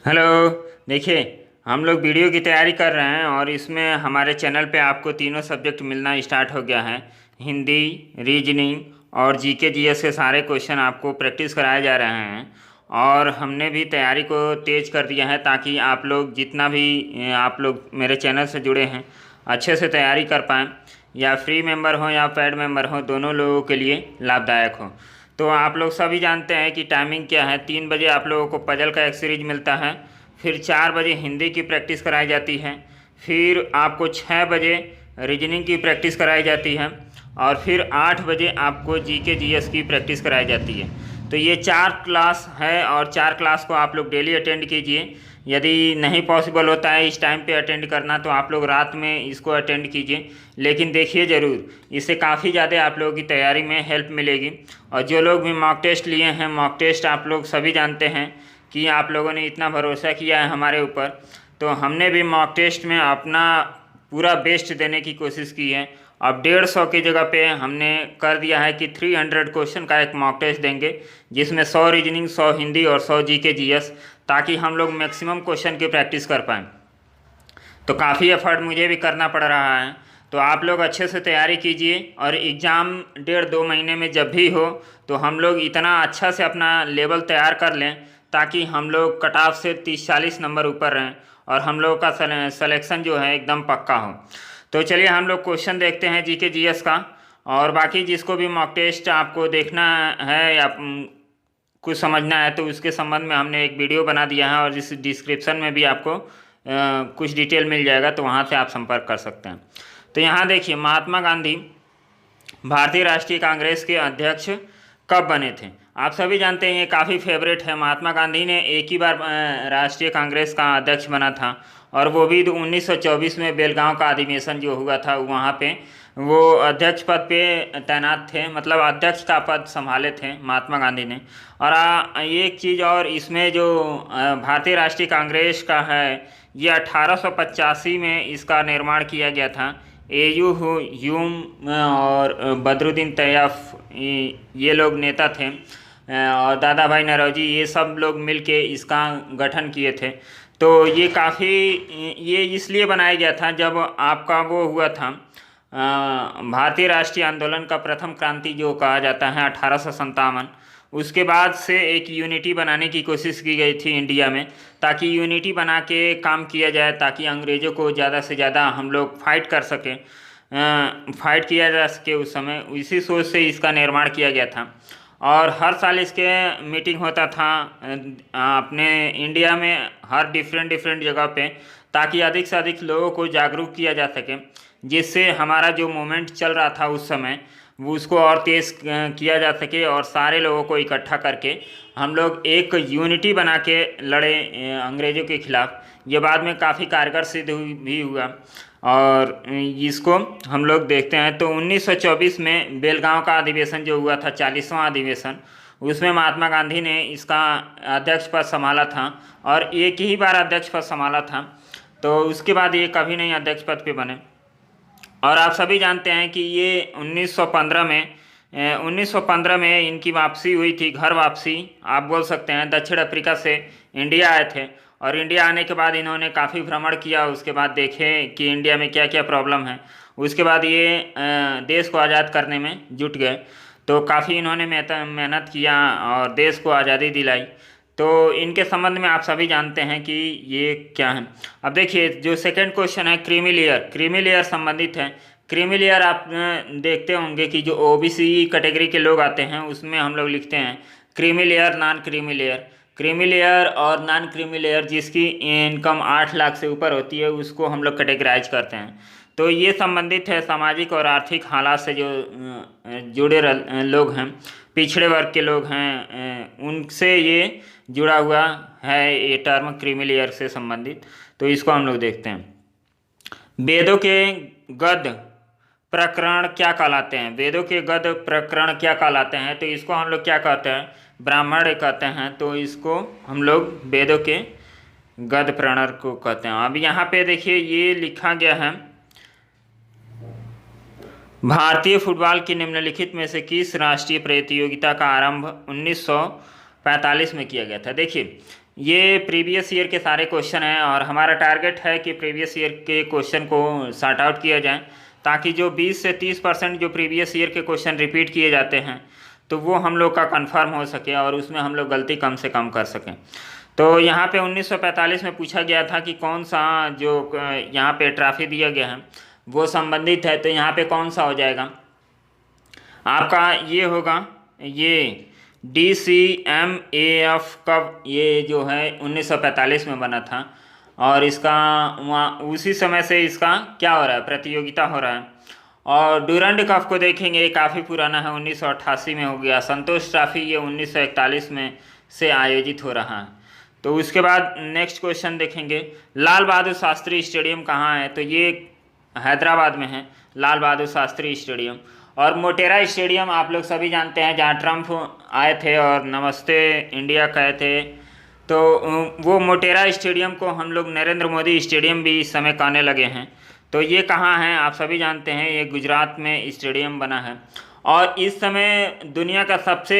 Hello. देखिए, हम लोग वीडियो की तैयारी कर रहे हैं और इसमें हमारे चैनल पे आपको तीनों सब्जेक्ट मिलना स्टार्ट हो गया है। हिंदी, रीजनिंग और जीके जीएस के सारे क्वेश्चन आपको प्रैक्टिस कराए जा रहे हैं और हमने भी तैयारी को तेज़ कर दिया है ताकि आप लोग जितना भी आप लोग मेरे चैनल से जुड़े हैं अच्छे से तैयारी कर पाएँ, या फ्री मेंबर हो या पेड मेंबर हो, दोनों लोगों के लिए लाभदायक हो। तो आप लोग सभी जानते हैं कि टाइमिंग क्या है। 3 बजे आप लोगों को पजल का एक सीरीज मिलता है, फिर 4 बजे हिंदी की प्रैक्टिस कराई जाती है, फिर आपको 6 बजे रीजनिंग की प्रैक्टिस कराई जाती है और फिर 8 बजे आपको जीके जीएस की प्रैक्टिस कराई जाती है। तो ये 4 क्लास है और 4 क्लास को आप लोग डेली अटेंड कीजिए। यदि नहीं पॉसिबल होता है इस टाइम पे अटेंड करना तो आप लोग रात में इसको अटेंड कीजिए, लेकिन देखिए ज़रूर, इससे काफ़ी ज़्यादा आप लोगों की तैयारी में हेल्प मिलेगी। और जो लोग भी मॉक टेस्ट लिए हैं, मॉक टेस्ट आप लोग सभी जानते हैं कि आप लोगों ने इतना भरोसा किया है हमारे ऊपर, तो हमने भी मॉक टेस्ट में अपना पूरा बेस्ट देने की कोशिश की है। अब 150 की जगह पे हमने कर दिया है कि 300 क्वेश्चन का एक मॉक टेस्ट देंगे, जिसमें 100 रीजनिंग, 100 हिंदी और 100 जीके जीएस, ताकि हम लोग मैक्सिमम क्वेश्चन की प्रैक्टिस कर पाएँ। तो काफ़ी एफर्ट मुझे भी करना पड़ रहा है, तो आप लोग अच्छे से तैयारी कीजिए और एग्ज़ाम 1.5-2 महीने में जब भी हो तो हम लोग इतना अच्छा से अपना लेवल तैयार कर लें ताकि हम लोग कट ऑफ से 30-40 नंबर ऊपर रहें और हम लोग का सिलेक्शन जो है एकदम पक्का हो। तो चलिए हम लोग क्वेश्चन देखते हैं जीके जीएस का। और बाकी जिसको भी मॉक टेस्ट आपको देखना है या कुछ समझना है तो उसके संबंध में हमने एक वीडियो बना दिया है और इस डिस्क्रिप्शन में भी आपको कुछ डिटेल मिल जाएगा, तो वहाँ से आप संपर्क कर सकते हैं। तो यहाँ देखिए, महात्मा गांधी भारतीय राष्ट्रीय कांग्रेस के अध्यक्ष कब बने थे? आप सभी जानते हैं ये काफ़ी फेवरेट है। महात्मा गांधी ने एक ही बार राष्ट्रीय कांग्रेस का अध्यक्ष बना था और वो भी 1924 में बेलगांव का अधिवेशन जो हुआ था वहाँ पे वो अध्यक्ष पद पे तैनात थे, मतलब अध्यक्ष का पद संभाले थे महात्मा गांधी ने। और एक चीज़ और इसमें जो भारतीय राष्ट्रीय कांग्रेस का है, ये 1885 में इसका निर्माण किया गया था। एयू ह्यूम और बदरुद्दीन तैयब ये लोग नेता थे और दादा भाई नौरोजी, ये सब लोग मिलके इसका गठन किए थे। तो ये काफ़ी ये इसलिए बनाया गया था जब आपका वो हुआ था भारतीय राष्ट्रीय आंदोलन का प्रथम क्रांति जो कहा जाता है 1857, उसके बाद से एक यूनिटी बनाने की कोशिश की गई थी इंडिया में, ताकि यूनिटी बना के काम किया जाए ताकि अंग्रेज़ों को ज़्यादा से ज़्यादा हम लोग फाइट कर सकें, फाइट किया जा सके उस समय। इसी सोच से इसका निर्माण किया गया था और हर साल इसके मीटिंग होता था अपने इंडिया में हर डिफरेंट जगह पे, ताकि अधिक से अधिक लोगों को जागरूक किया जा सके, जिससे हमारा जो मूवमेंट चल रहा था उस समय वो उसको और तेज़ किया जा सके और सारे लोगों को इकट्ठा करके हम लोग एक यूनिटी बना के लड़े अंग्रेज़ों के खिलाफ़। ये बाद में काफ़ी कारगर सिद्ध भी हुआ और इसको हम लोग देखते हैं। तो 1924 में बेलगांव का अधिवेशन जो हुआ था, 40वां अधिवेशन, उसमें महात्मा गांधी ने इसका अध्यक्ष पद संभाला था और एक ही बार अध्यक्ष पद संभाला था। तो उसके बाद ये कभी नहीं अध्यक्ष पद पे बने। और आप सभी जानते हैं कि ये 1915 में इनकी वापसी हुई थी, घर वापसी आप बोल सकते हैं। दक्षिण अफ्रीका से इंडिया आए थे और इंडिया आने के बाद इन्होंने काफ़ी भ्रमण किया, उसके बाद देखे कि इंडिया में क्या क्या प्रॉब्लम है। उसके बाद ये देश को आज़ाद करने में जुट गए। तो काफ़ी इन्होंने मेहनत किया और देश को आज़ादी दिलाई। तो इनके संबंध में आप सभी जानते हैं कि ये क्या है। अब देखिए, जो सेकंड क्वेश्चन है क्रीमी लेयर संबंधित है। क्रीमी लेयर आप देखते होंगे कि जो ओबीसी कैटेगरी के लोग आते हैं उसमें हम लोग लिखते हैं creamy layer, non creamy layer. Creamy layer और नॉन क्रीमी लेयर जिसकी इनकम 8 लाख से ऊपर होती है उसको हम लोग कैटेगराइज करते हैं। तो ये संबंधित है सामाजिक और आर्थिक हालात से जो जुड़े लोग हैं, पिछड़े वर्ग के लोग हैं, उनसे ये जुड़ा हुआ है ये टर्म क्रीमी लेयर से संबंधित। तो इसको हम लोग देखते हैं। वेदों के गद्य प्रकरण क्या कहलाते हैं? वेदों के गद्य प्रकरण क्या कहलाते हैं? तो इसको हम लोग क्या कहते हैं? ब्राह्मण कहते हैं। तो इसको हम लोग वेदों के गद्य प्रकरण को कहते हैं। अब यहाँ पे देखिए ये लिखा गया है, भारतीय फुटबॉल की निम्नलिखित में से किस राष्ट्रीय प्रतियोगिता का आरंभ 45 में किया गया था। देखिए ये प्रीवियस ईयर के सारे क्वेश्चन हैं और हमारा टारगेट है कि प्रीवियस ईयर के क्वेश्चन को सॉर्ट आउट किया जाए, ताकि जो 20 से 30% जो प्रीवियस ईयर के क्वेश्चन रिपीट किए जाते हैं तो वो हम लोग का कंफर्म हो सके और उसमें हम लोग गलती कम से कम कर सकें। तो यहाँ पे 1945 में पूछा गया था कि कौन सा जो यहाँ पे ट्रॉफी दिया गया है वो संबंधित है, तो यहाँ पे कौन सा हो जाएगा आपका, ये होगा ये DCMAF कप, ये जो है 1945 में बना था और इसका वहाँ उसी समय से इसका क्या हो रहा है, प्रतियोगिता हो रहा है। और डूरंड कप को देखेंगे, ये काफ़ी पुराना है, 1988 में हो गया। संतोष ट्रॉफी ये 1941 में से आयोजित हो रहा है। तो उसके बाद नेक्स्ट क्वेश्चन देखेंगे, लाल बहादुर शास्त्री स्टेडियम कहाँ है, तो ये हैदराबाद में है लाल बहादुर शास्त्री स्टेडियम। और मोटेरा स्टेडियम आप लोग सभी जानते हैं, जहाँ ट्रम्प आए थे और नमस्ते इंडिया कहे थे, तो वो मोटेरा स्टेडियम को हम लोग नरेंद्र मोदी स्टेडियम भी इस समय कहने लगे हैं। तो ये कहाँ है आप सभी जानते हैं, ये गुजरात में स्टेडियम बना है। और इस समय दुनिया का सबसे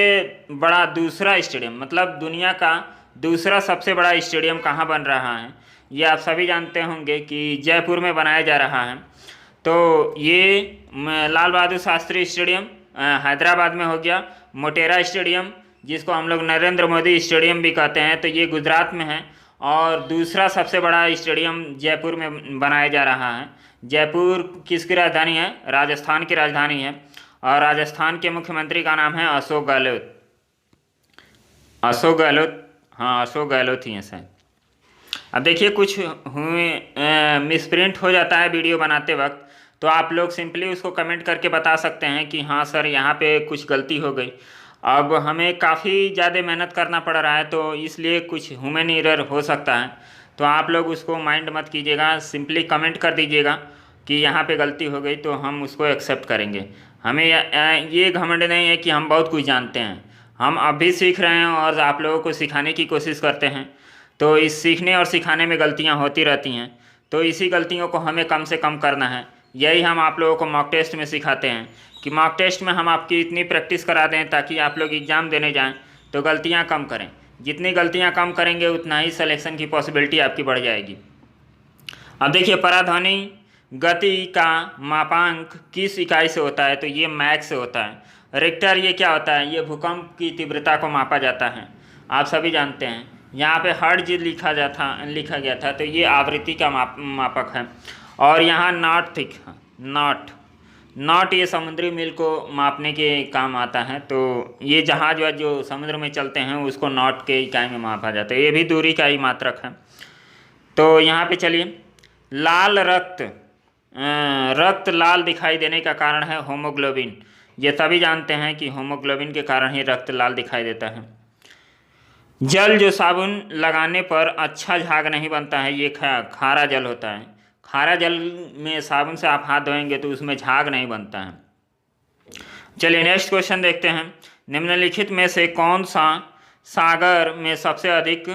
बड़ा दूसरा स्टेडियम, मतलब दुनिया का दूसरा सबसे बड़ा स्टेडियम कहाँ बन रहा है, ये आप सभी जानते होंगे कि जयपुर में बनाया जा रहा है। तो ये लाल बहादुर शास्त्री स्टेडियम हैदराबाद में हो गया। मोटेरा स्टेडियम जिसको हम लोग नरेंद्र मोदी स्टेडियम भी कहते हैं, तो ये गुजरात में है। और दूसरा सबसे बड़ा स्टेडियम जयपुर में बनाया जा रहा है। जयपुर किसकी राजधानी है, राजस्थान की राजधानी है। और राजस्थान के मुख्यमंत्री का नाम है अशोक गहलोत। अशोक गहलोत, हाँ अशोक गहलोत ही है शायद। अब देखिए कुछ हुए मिसप्रिंट हो जाता है वीडियो बनाते वक्त, तो आप लोग सिंपली उसको कमेंट करके बता सकते हैं कि हाँ सर यहाँ पे कुछ गलती हो गई। अब हमें काफ़ी ज़्यादा मेहनत करना पड़ रहा है, तो इसलिए कुछ ह्यूमन एरर हो सकता है, तो आप लोग उसको माइंड मत कीजिएगा, सिंपली कमेंट कर दीजिएगा कि यहाँ पे गलती हो गई, तो हम उसको एक्सेप्ट करेंगे। हमें ये घमंड नहीं है कि हम बहुत कुछ जानते हैं, हम अब भी सीख रहे हैं और आप लोगों को सिखाने की कोशिश करते हैं। तो इस सीखने और सिखाने में गलतियाँ होती रहती हैं, तो इसी गलतियों को हमें कम से कम करना है। यही हम आप लोगों को मॉक टेस्ट में सिखाते हैं कि मॉक टेस्ट में हम आपकी इतनी प्रैक्टिस करा दें ताकि आप लोग एग्ज़ाम देने जाएं तो गलतियां कम करें। जितनी गलतियां कम करेंगे उतना ही सिलेक्शन की पॉसिबिलिटी आपकी बढ़ जाएगी। अब देखिए पराध्वनि गति का मापांक किस इकाई से होता है, तो ये मैक से होता है। रिक्टर ये क्या होता है, ये भूकंप की तीव्रता को मापा जाता है, आप सभी जानते हैं। यहाँ पे हर्ट्ज लिखा गया था, तो ये आवृत्ति का मापक है। और यहाँ नॉट ये समुद्री मील को मापने के काम आता है। तो ये जहाज जो समुद्र में चलते हैं उसको नॉट के इकाई में मापा जाता है, ये भी दूरी का ही मात्रक है। तो यहाँ पे चलिए, लाल रक्त लाल दिखाई देने का कारण है होमोग्लोबिन। ये सभी जानते हैं कि होमोग्लोबिन के कारण ही रक्त लाल दिखाई देता है। जल जो साबुन लगाने पर अच्छा झाग नहीं बनता है, ये खारा जल होता है। खारा जल में साबुन से आप हाथ धोएंगे तो उसमें झाग नहीं बनता है। चलिए नेक्स्ट क्वेश्चन देखते हैं। निम्नलिखित में से कौन सा सागर में सबसे अधिक,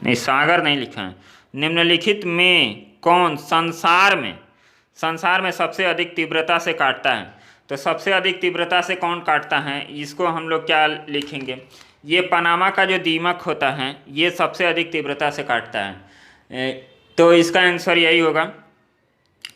नहीं सागर नहीं लिखा है, निम्नलिखित में कौन संसार में सबसे अधिक तीव्रता से काटता है। तो सबसे अधिक तीव्रता से कौन काटता है, इसको हम लोग क्या लिखेंगे, ये पनामा का जो दीमक होता है ये सबसे अधिक तीव्रता से काटता है। तो इसका आंसर यही होगा।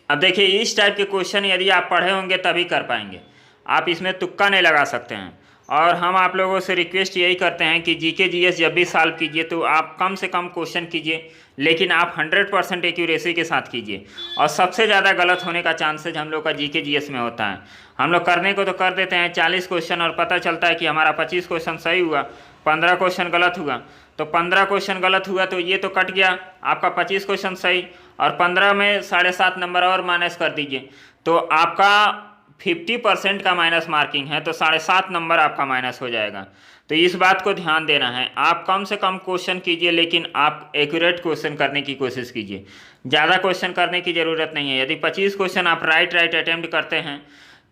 अब देखिए इस टाइप के क्वेश्चन यदि आप पढ़े होंगे तभी कर पाएंगे, आप इसमें तुक्का नहीं लगा सकते हैं। और हम आप लोगों से रिक्वेस्ट यही करते हैं कि जीके जीएस जब भी सॉल्व कीजिए तो आप कम से कम क्वेश्चन कीजिए, लेकिन आप 100% एक्यूरेसी के साथ कीजिए। और सबसे ज़्यादा गलत होने का चांसेज हम लोग का जीके जीएस में होता है। हम लोग करने को तो कर देते हैं 40 क्वेश्चन और पता चलता है कि हमारा 25 क्वेश्चन सही हुआ, 15 क्वेश्चन गलत हुआ। तो 15 क्वेश्चन गलत हुआ तो ये तो कट गया आपका 25 क्वेश्चन सही, और 15 में 7.5 नंबर और माइनस कर दीजिए तो आपका 50% का माइनस मार्किंग है, तो 7.5 नंबर आपका माइनस हो जाएगा। तो इस बात को ध्यान देना है, आप कम से कम क्वेश्चन कीजिए लेकिन आप एक्यूरेट क्वेश्चन करने की कोशिश कीजिए। ज़्यादा क्वेश्चन करने की ज़रूरत नहीं है। यदि 25 क्वेश्चन आप राइट अटैम्प्ट करते हैं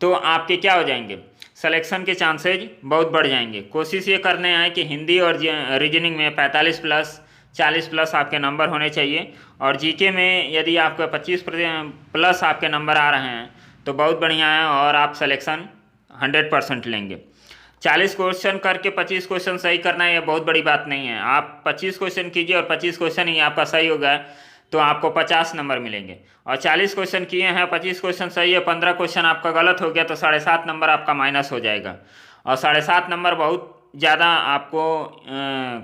तो आपके क्या हो जाएंगे, सिलेक्शन के चांसेज बहुत बढ़ जाएंगे। कोशिश ये करने आए कि हिंदी और रीजनिंग में 45 प्लस 40 प्लस आपके नंबर होने चाहिए, और जीके में यदि आपके 25 प्लस आपके नंबर आ रहे हैं तो बहुत बढ़िया है और आप सिलेक्शन 100% लेंगे। 40 क्वेश्चन करके 25 क्वेश्चन सही करना है, ये बहुत बड़ी बात नहीं है। आप 25 क्वेश्चन कीजिए और 25 क्वेश्चन ही आपका सही होगा तो आपको 50 नंबर मिलेंगे। और 40 क्वेश्चन किए हैं, 25 क्वेश्चन सही है, 15 क्वेश्चन आपका गलत हो गया तो 7.5 नंबर आपका माइनस हो जाएगा। और 7.5 नंबर बहुत ज़्यादा आपको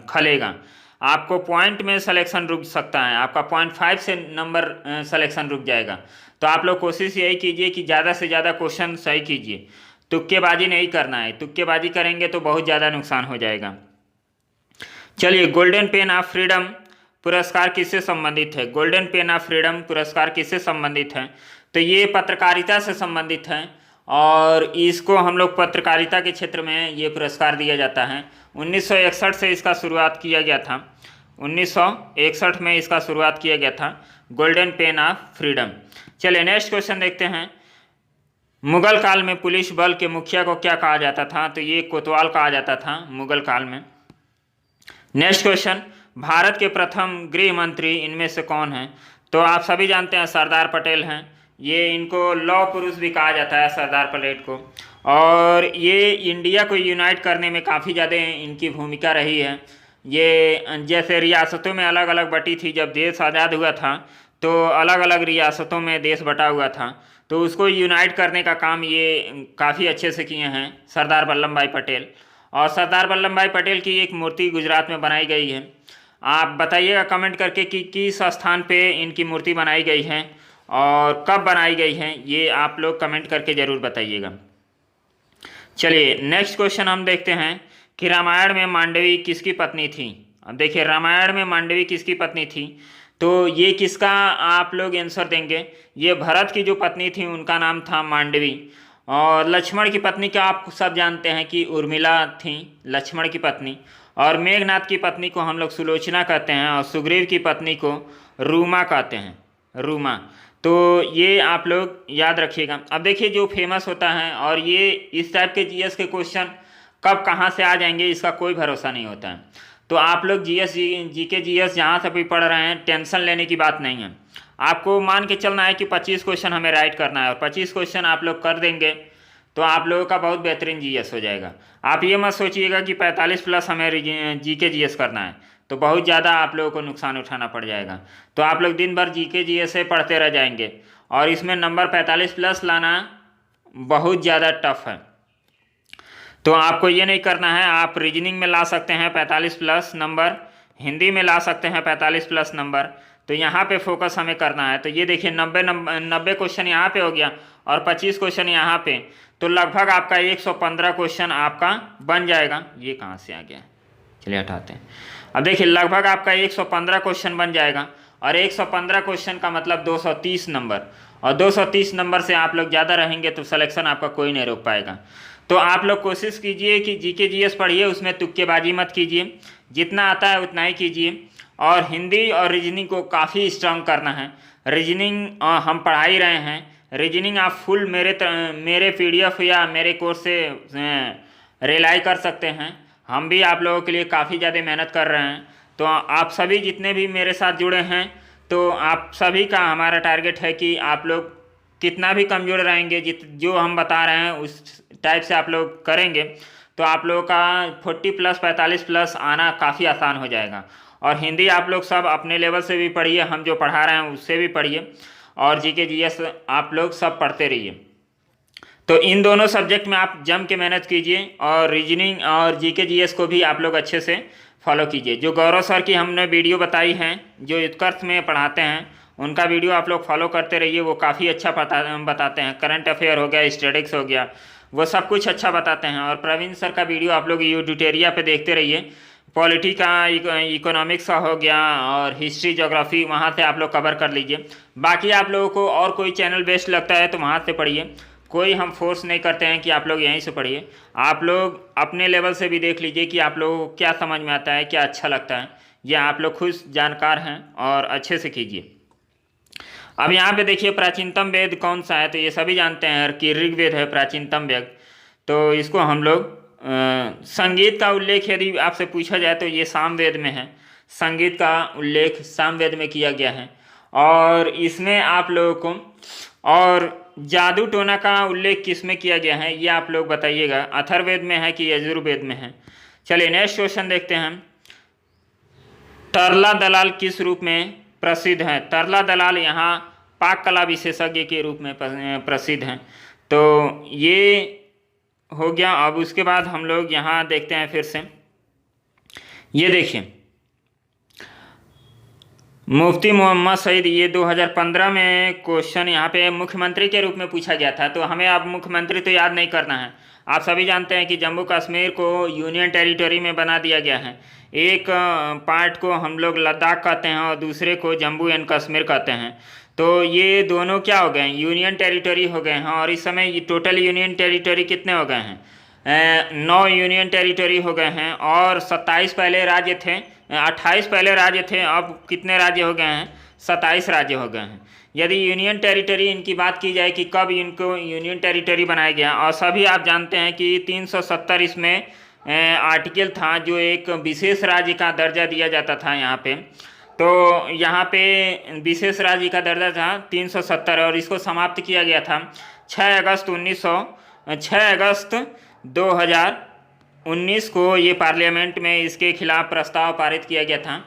खलेगा। आपको पॉइंट में सिलेक्शन रुक सकता है, आपका 0.5 से नंबर सिलेक्शन रुक जाएगा। तो आप लोग कोशिश यही कीजिए कि ज़्यादा से ज़्यादा क्वेश्चन सही कीजिए, तुक्केबाजी नहीं करना है। तुक्केबाजी करेंगे तो बहुत ज़्यादा नुकसान हो जाएगा। चलिए, गोल्डन पेन ऑफ फ्रीडम पुरस्कार किससे संबंधित है? गोल्डन पेन ऑफ फ्रीडम पुरस्कार किससे संबंधित है? तो ये पत्रकारिता से संबंधित है और इसको हम लोग पत्रकारिता के क्षेत्र में ये पुरस्कार दिया जाता है। 1961 से इसका शुरुआत किया गया था, 1961 में इसका शुरुआत किया गया था गोल्डन पेन ऑफ फ्रीडम। चलिए नेक्स्ट क्वेश्चन देखते हैं। मुगल काल में पुलिस बल के मुखिया को क्या कहा जाता था? तो ये कोतवाल कहा जाता था मुगल काल में। नेक्स्ट क्वेश्चन, भारत के प्रथम गृह मंत्री इनमें से कौन है? तो आप सभी जानते हैं सरदार पटेल हैं। ये इनको लौह पुरुष भी कहा जाता है सरदार पटेल को। और ये इंडिया को यूनाइट करने में काफ़ी ज़्यादा इनकी भूमिका रही है। ये जैसे रियासतों में अलग अलग बटी थी, जब देश आज़ाद हुआ था तो अलग अलग रियासतों में देश बटा हुआ था, तो उसको यूनाइट करने का काम ये काफ़ी अच्छे से किए हैं सरदार वल्लभ भाई पटेल। और सरदार वल्लभ भाई पटेल की एक मूर्ति गुजरात में बनाई गई है। आप बताइएगा कमेंट करके कि किस स्थान पे इनकी मूर्ति बनाई गई है और कब बनाई गई है, ये आप लोग कमेंट करके ज़रूर बताइएगा। चलिए नेक्स्ट क्वेश्चन हम देखते हैं कि रामायण में मांडवी किसकी पत्नी थी? अब देखिए, रामायण में मांडवी किसकी पत्नी थी? तो ये किसका आप लोग आंसर देंगे? ये भरत की जो पत्नी थी उनका नाम था मांडवी। और लक्ष्मण की पत्नी का आप सब जानते हैं कि उर्मिला थी लक्ष्मण की पत्नी। और मेघनाथ की पत्नी को हम लोग सुलोचना कहते हैं और सुग्रीव की पत्नी को रूमा कहते हैं, रूमा। तो ये आप लोग याद रखिएगा। अब देखिए, जो फेमस होता है और ये इस टाइप के जीएस के क्वेश्चन कब कहाँ से आ जाएंगे इसका कोई भरोसा नहीं होता है। तो आप लोग जीके जीएस जहाँ से भी पढ़ रहे हैं, टेंशन लेने की बात नहीं है। आपको मान के चलना है कि 25 क्वेश्चन हमें राइट करना है और 25 क्वेश्चन आप लोग कर देंगे तो आप लोगों का बहुत बेहतरीन जीएस हो जाएगा। आप ये मत सोचिएगा कि 45 प्लस हमें जीके जीएस करना है, तो बहुत ज़्यादा आप लोगों को नुकसान उठाना पड़ जाएगा। तो आप लोग दिन भर जीके जीएस से पढ़ते रह जाएंगे और इसमें नंबर 45 प्लस लाना बहुत ज़्यादा टफ है। तो आपको ये नहीं करना है। आप रीजनिंग में ला सकते हैं 45 प्लस नंबर, हिंदी में ला सकते हैं 45 प्लस नंबर। तो यहाँ पे फोकस हमें करना है। तो ये देखिए 90 क्वेश्चन यहाँ पे हो गया और 25 क्वेश्चन यहाँ पे, तो लगभग आपका 115 क्वेश्चन आपका बन जाएगा। ये कहाँ से आ गया, चलिए हटाते हैं। अब देखिए लगभग आपका 115 क्वेश्चन बन जाएगा और 115 क्वेश्चन का मतलब 230 नंबर, और 230 नंबर से आप लोग ज़्यादा रहेंगे तो सिलेक्शन आपका कोई नहीं रोक पाएगा। तो आप लोग कोशिश कीजिए कि जीके जीएस पढ़िए, उसमें तुक्केबाजी मत कीजिए, जितना आता है उतना ही कीजिए। और हिंदी और रीजनिंग को काफ़ी स्ट्रांग करना है। रीजनिंग हम पढ़ा ही रहे हैं। रीजनिंग आप फुल मेरे पीडीएफ या मेरे कोर्स से रिलाई कर सकते हैं। हम भी आप लोगों के लिए काफ़ी ज़्यादा मेहनत कर रहे हैं। तो आप सभी जितने भी मेरे साथ जुड़े हैं, तो आप सभी का हमारा टारगेट है कि आप लोग कितना भी कमज़ोर रहेंगे, जो हम बता रहे हैं उस टाइप से आप लोग करेंगे तो आप लोगों का 40 प्लस 45 प्लस आना काफ़ी आसान हो जाएगा। और हिंदी आप लोग सब अपने लेवल से भी पढ़िए, हम जो पढ़ा रहे हैं उससे भी पढ़िए, और जीके जीएस आप लोग सब पढ़ते रहिए। तो इन दोनों सब्जेक्ट में आप जम के मेहनत कीजिए और रीजनिंग और जीके जीएस को भी आप लोग अच्छे से फॉलो कीजिए। जो गौरव सर की हमने वीडियो बताई हैं, जो उत्कर्ष में पढ़ाते हैं, उनका वीडियो आप लोग फॉलो करते रहिए। वो काफ़ी अच्छा बताते हैं। करंट अफेयर हो गया, स्टैटिक्स हो गया, वो सब कुछ अच्छा बताते हैं। और प्रवीण सर का वीडियो आप लोग यूट्यूटेरिया पे देखते रहिए। पॉलिटी का, इकोनॉमिक्स का हो गया और हिस्ट्री ज्योग्राफी, वहाँ से आप लोग कवर कर लीजिए। बाकी आप लोगों को और कोई चैनल बेस्ट लगता है तो वहाँ से पढ़िए। कोई हम फोर्स नहीं करते हैं कि आप लोग यहीं से पढ़िए। आप लोग अपने लेवल से भी देख लीजिए कि आप लोगों को क्या समझ में आता है, क्या अच्छा लगता है। ये आप लोग खुद जानकार हैं और अच्छे से कीजिए। अब यहाँ पे देखिए प्राचीनतम वेद कौन सा है? तो ये सभी जानते हैं कि ऋग्वेद है प्राचीनतम वेद। तो इसको हम लोग संगीत का उल्लेख यदि आपसे पूछा जाए तो ये सामवेद में है। संगीत का उल्लेख सामवेद में किया गया है। और इसमें आप लोगों को और जादू टोना का उल्लेख किस में किया गया है, ये आप लोग बताइएगा। अथर्ववेद में है कि यजुर्वेद में है। चलिए नेक्स्ट क्वेश्चन देखते हैं। तरला दलाल किस रूप में प्रसिद्ध है? तरला दलाल यहाँ पाक कला विशेषज्ञ के रूप में प्रसिद्ध हैं। तो ये हो गया। अब उसके बाद हम लोग यहाँ देखते हैं फिर से, ये देखिए मुफ्ती मोहम्मद सईद, ये 2015 में क्वेश्चन यहाँ पे मुख्यमंत्री के रूप में पूछा गया था। तो हमें अब मुख्यमंत्री तो याद नहीं करना है। आप सभी जानते हैं कि जम्मू कश्मीर को यूनियन टेरिटरी में बना दिया गया है। एक पार्ट को हम लोग लद्दाख कहते हैं और दूसरे को जम्मू एंड कश्मीर कहते हैं। तो ये दोनों क्या हो गए? यूनियन टेरिटरी हो गए हैं। और इस समय ये टोटल यूनियन टेरिटरी कितने हो गए हैं? 9 यूनियन टेरिटरी हो गए हैं। और 27 पहले राज्य थे, 28 पहले राज्य थे, अब कितने राज्य हो गए हैं? 27 राज्य हो गए हैं। यदि यूनियन टेरिटरी इनकी बात की जाए कि कब इनको यूनियन टेरिटरी बनाया गया, और सभी आप जानते हैं कि 370 इसमें आर्टिकल था जो एक विशेष राज्य का दर्जा दिया जाता था यहाँ पे। तो यहाँ पे विशेष राज्य का दर्जा था 370 और इसको समाप्त किया गया था 6 अगस्त 2019 को। ये पार्लियामेंट में इसके खिलाफ प्रस्ताव पारित किया गया था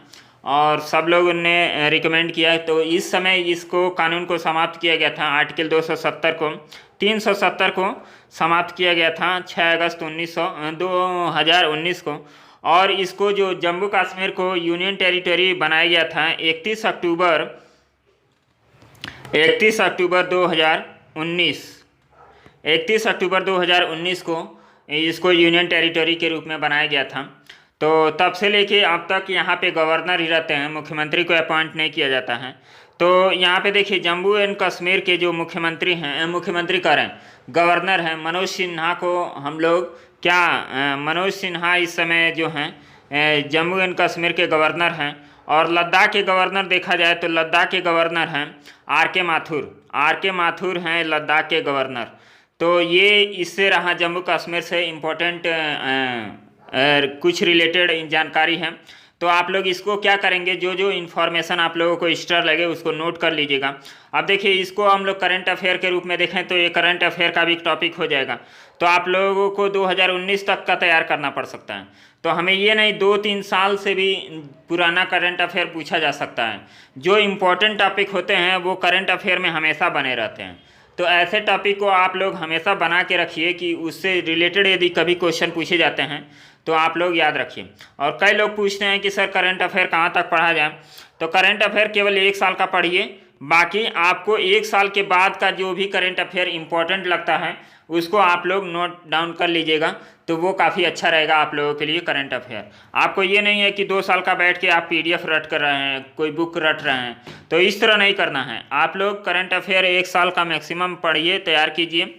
और सब लोगों ने रिकमेंड किया। तो इस समय इसको कानून को समाप्त किया गया था। आर्टिकल 270 को 370 को समाप्त किया गया था 6 अगस्त 2019 को। और इसको जो जम्मू कश्मीर को यूनियन टेरिटरी बनाया गया था 31 अक्टूबर 2019 को इसको यूनियन टेरिटरी के रूप में बनाया गया था। तो तब से लेके अब तक यहाँ पे गवर्नर ही रहते हैं, मुख्यमंत्री को अपॉइंट नहीं किया जाता है। तो यहाँ पे देखिए जम्मू एंड कश्मीर के जो मुख्यमंत्री हैं, मुख्यमंत्री कह रहे हैं, गवर्नर हैं मनोज सिन्हा को हम लोग मनोज सिन्हा इस समय जो हैं जम्मू एंड कश्मीर के गवर्नर हैं। और लद्दाख के गवर्नर देखा जाए तो लद्दाख के गवर्नर हैं आर के माथुर हैं लद्दाख के गवर्नर। तो ये इससे रहा जम्मू कश्मीर से इम्पोर्टेंट कुछ रिलेटेड जानकारी है। तो आप लोग इसको क्या करेंगे, जो जो इन्फॉर्मेशन आप लोगों को एक्स्ट्रा लगे उसको नोट कर लीजिएगा। अब देखिए इसको हम लोग करंट अफेयर के रूप में देखें तो ये करंट अफेयर का भी टॉपिक हो जाएगा। तो आप लोगों को 2019 तक का तैयार करना पड़ सकता है। तो हमें ये नहीं 2-3 साल से भी पुराना करंट अफेयर पूछा जा सकता है। जो इम्पोर्टेंट टॉपिक होते हैं वो करंट अफेयर में हमेशा बने रहते हैं। तो ऐसे टॉपिक को आप लोग हमेशा बना के रखिए कि उससे रिलेटेड यदि कभी क्वेश्चन पूछे जाते हैं तो आप लोग याद रखिए। और कई लोग पूछते हैं कि सर करंट अफेयर कहाँ तक पढ़ा जाए। तो करंट अफेयर केवल 1 साल का पढ़िए, बाकी आपको 1 साल के बाद का जो भी करंट अफेयर इम्पोर्टेंट लगता है उसको आप लोग नोट डाउन कर लीजिएगा। तो वो काफ़ी अच्छा रहेगा आप लोगों के लिए करंट अफेयर। आपको ये नहीं है कि 2 साल का बैठ के आप PDF रट कर रहे हैं, कोई बुक रट रहे हैं, तो इस तरह नहीं करना है। आप लोग करंट अफेयर 1 साल का मैक्सिमम पढ़िए, तैयार कीजिए।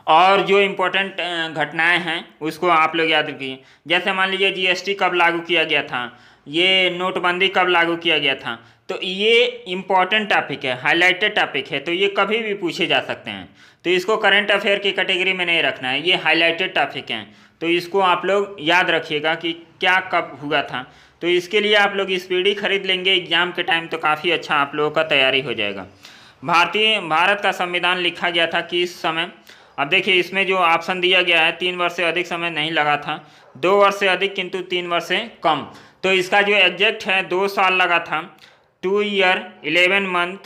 और जो इम्पोर्टेंट घटनाएं हैं उसको आप लोग याद रखिए। जैसे मान लीजिए GST कब लागू किया गया था, ये नोटबंदी कब लागू किया गया था। तो ये इम्पॉर्टेंट टॉपिक है, हाईलाइटेड टॉपिक है, तो ये कभी भी पूछे जा सकते हैं। तो इसको करंट अफेयर की कैटेगरी में नहीं रखना है, ये हाईलाइटेड टॉपिक हैं। तो इसको आप लोग याद रखिएगा कि क्या कब हुआ था। तो इसके लिए आप लोग स्पीडी खरीद लेंगे एग्जाम के टाइम तो काफ़ी अच्छा आप लोगों का तैयारी हो जाएगा। भारत का संविधान लिखा गया था किस समय? अब देखिए इसमें जो ऑप्शन दिया गया है 3 वर्ष से अधिक समय नहीं लगा था, 2 वर्ष से अधिक किंतु 3 वर्ष से कम। तो इसका जो एग्जैक्ट है 2 साल लगा था, 2 ईयर 11 मंथ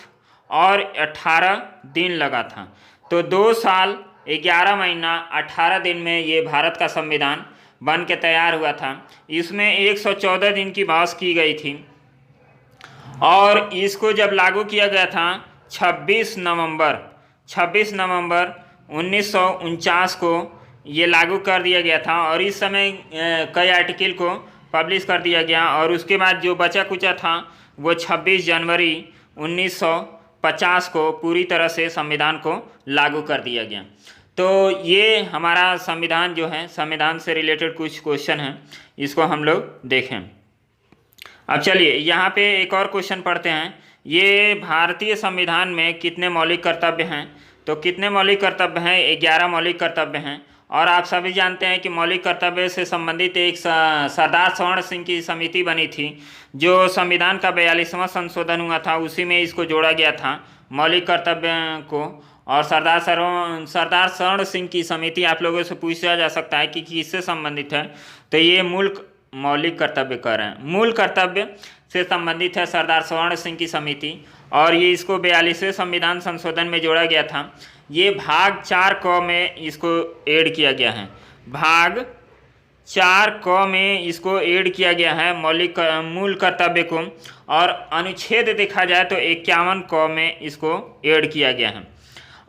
और 18 दिन लगा था। तो 2 साल 11 महीना 18 दिन में ये भारत का संविधान बन के तैयार हुआ था। इसमें 114 दिन की बहस की गई थी और इसको जब लागू किया गया था 26 नवंबर 1949 को ये लागू कर दिया गया था। और इस समय कई आर्टिकल को पब्लिश कर दिया गया और उसके बाद जो बचा कुचा था वो 26 जनवरी 1950 को पूरी तरह से संविधान को लागू कर दिया गया। तो ये हमारा संविधान जो है, संविधान से रिलेटेड कुछ क्वेश्चन हैं, इसको हम लोग देखें। अब चलिए यहाँ पे एक और क्वेश्चन पढ़ते हैं। ये भारतीय संविधान में कितने मौलिक कर्तव्य हैं? तो कितने मौलिक कर्तव्य हैं? 11 मौलिक कर्तव्य हैं। और आप सभी जानते हैं कि मौलिक कर्तव्य से संबंधित एक सरदार स्वर्ण सिंह की समिति बनी थी। जो संविधान का 42वां संशोधन हुआ था उसी में इसको जोड़ा गया था मौलिक कर्तव्य को। और सरदार स्वर्ण सिंह की समिति आप लोगों से पूछा जा सकता है कि किससे संबंधित है। तो ये मौलिक कर्तव्य कर रहे हैं, मूल कर्तव्य से संबंधित है सरदार स्वर्ण सिंह की समिति। और ये इसको 42वें संविधान संशोधन में जोड़ा गया था। ये भाग 4 क में इसको ऐड किया गया है, भाग 4 क में इसको ऐड किया गया है मूल कर्तव्य को। और अनुच्छेद देखा जाए तो 51 क में इसको ऐड किया गया है।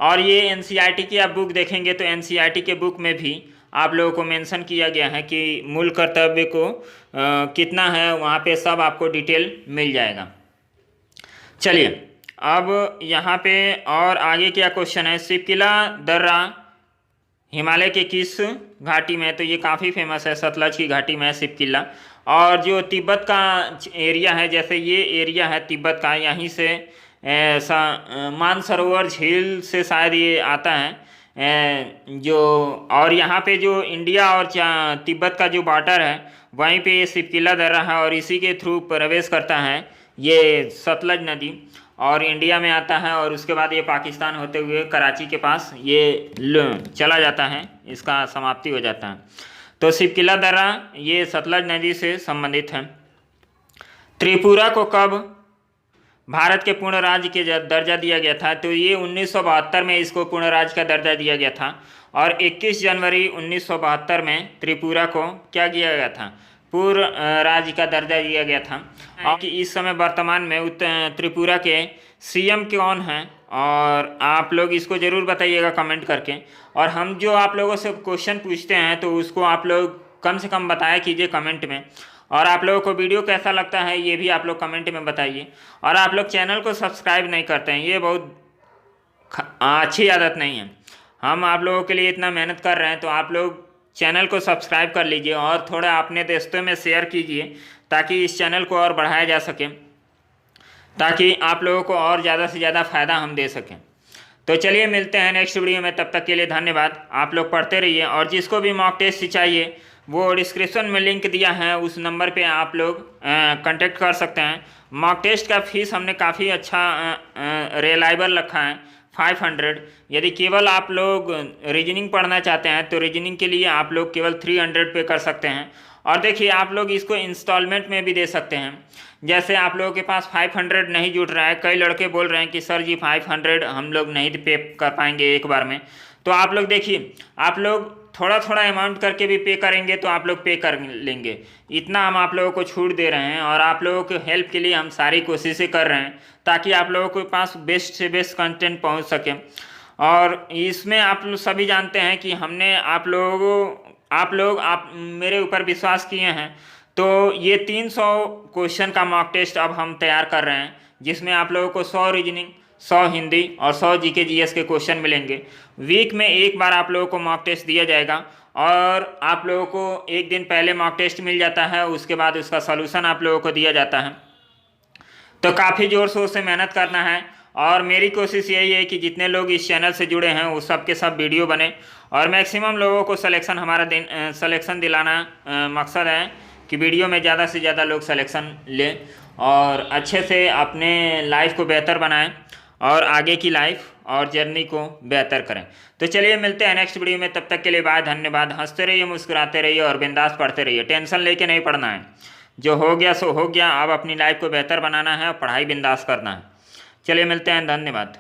और ये एनसीईआरटी की आप बुक देखेंगे तो एनसीईआरटी के बुक में भी आप लोगों को मेंशन किया गया है कि मूल कर्तव्य को कितना है, वहाँ पे सब आपको डिटेल मिल जाएगा। चलिए अब यहाँ पे और आगे क्या क्वेश्चन है, शिवकिला दर्रा हिमालय के किस घाटी में? तो ये काफ़ी फेमस है, सतलज की घाटी में है शिवकिला। और जो तिब्बत का एरिया है, जैसे ये एरिया है तिब्बत का, यहीं से मानसरोवर झील से शायद ये आता है जो। और यहाँ पे जो इंडिया और तिब्बत का जो बॉर्डर है वहीं पे ये शिवकिला दर्रा है और इसी के थ्रू प्रवेश करता है ये सतलज नदी और इंडिया में आता है। और उसके बाद ये पाकिस्तान होते हुए कराची के पास ये चला जाता है, इसका समाप्ति हो जाता है। तो शिवकिला दर्रा ये सतलज नदी से संबंधित है। त्रिपुरा को कब भारत के पूर्ण राज्य के दर्जा दिया गया था? तो ये 1972 में इसको पूर्ण राज्य का दर्जा दिया गया था। और 21 जनवरी 1972 में त्रिपुरा को क्या किया गया था? पूर्ण राज्य का दर्जा दिया गया था। और कि इस समय वर्तमान में त्रिपुरा के सीएम कौन हैं? और आप लोग इसको ज़रूर बताइएगा कमेंट करके। और हम जो आप लोगों से क्वेश्चन पूछते हैं तो उसको आप लोग कम से कम बताया कीजिए कमेंट में। और आप लोगों को वीडियो कैसा लगता है ये भी आप लोग कमेंट में बताइए। और आप लोग चैनल को सब्सक्राइब नहीं करते हैं, ये बहुत अच्छी आदत नहीं है। हम आप लोगों के लिए इतना मेहनत कर रहे हैं तो आप लोग चैनल को सब्सक्राइब कर लीजिए और थोड़ा अपने दोस्तों में शेयर कीजिए ताकि इस चैनल को और बढ़ाया जा सके, ताकि आप लोगों को और ज़्यादा से ज़्यादा फ़ायदा हम दे सकें। तो चलिए मिलते हैं नेक्स्ट वीडियो में, तब तक के लिए धन्यवाद। आप लोग पढ़ते रहिए और जिसको भी मॉक टेस्ट चाहिए वो डिस्क्रिप्शन में लिंक दिया है, उस नंबर पे आप लोग कांटेक्ट कर सकते हैं। मॉक टेस्ट का फीस हमने काफ़ी अच्छा रिलायबल रखा है 500। यदि केवल आप लोग रीजनिंग पढ़ना चाहते हैं तो रीजनिंग के लिए आप लोग केवल 300 पे कर सकते हैं। और देखिए आप लोग इसको इंस्टॉलमेंट में भी दे सकते हैं। जैसे आप लोगों के पास 500 नहीं जुट रहा है, कई लड़के बोल रहे हैं कि सर जी 500 हम लोग नहीं पे कर पाएंगे एक बार में, तो आप लोग देखिए आप लोग थोड़ा थोड़ा अमाउंट करके भी पे करेंगे तो आप लोग पे कर लेंगे। इतना हम आप लोगों को छूट दे रहे हैं और आप लोगों के हेल्प के लिए हम सारी कोशिशें कर रहे हैं ताकि आप लोगों के पास बेस्ट से बेस्ट कंटेंट पहुंच सके। और इसमें आप लोग सभी जानते हैं कि हमने आप मेरे ऊपर विश्वास किए हैं, तो ये 300 क्वेश्चन का मॉक टेस्ट अब हम तैयार कर रहे हैं, जिसमें आप लोगों को 100 रीजनिंग, 100 हिंदी और 100 जीके जीएस के क्वेश्चन मिलेंगे। वीक में एक बार आप लोगों को मॉक टेस्ट दिया जाएगा और आप लोगों को एक दिन पहले मॉक टेस्ट मिल जाता है, उसके बाद उसका सॉल्यूशन आप लोगों को दिया जाता है। तो काफ़ी ज़ोर शोर से मेहनत करना है और मेरी कोशिश यही है कि जितने लोग इस चैनल से जुड़े हैं वो सब के सब वीडियो बने और मैक्सिमम लोगों को सलेक्शन दिलाना मकसद है कि वीडियो में ज़्यादा से ज़्यादा लोग सलेक्शन लें और अच्छे से अपने लाइफ को बेहतर बनाएं और आगे की लाइफ और जर्नी को बेहतर करें। तो चलिए मिलते हैं नेक्स्ट वीडियो में, तब तक के लिए बाय, धन्यवाद। हंसते रहिए, मुस्कुराते रहिए और बिंदास पढ़ते रहिए। टेंशन लेके नहीं पढ़ना है, जो हो गया सो हो गया। अब अपनी लाइफ को बेहतर बनाना है और पढ़ाई बिंदास करना है। चलिए मिलते हैं, धन्यवाद।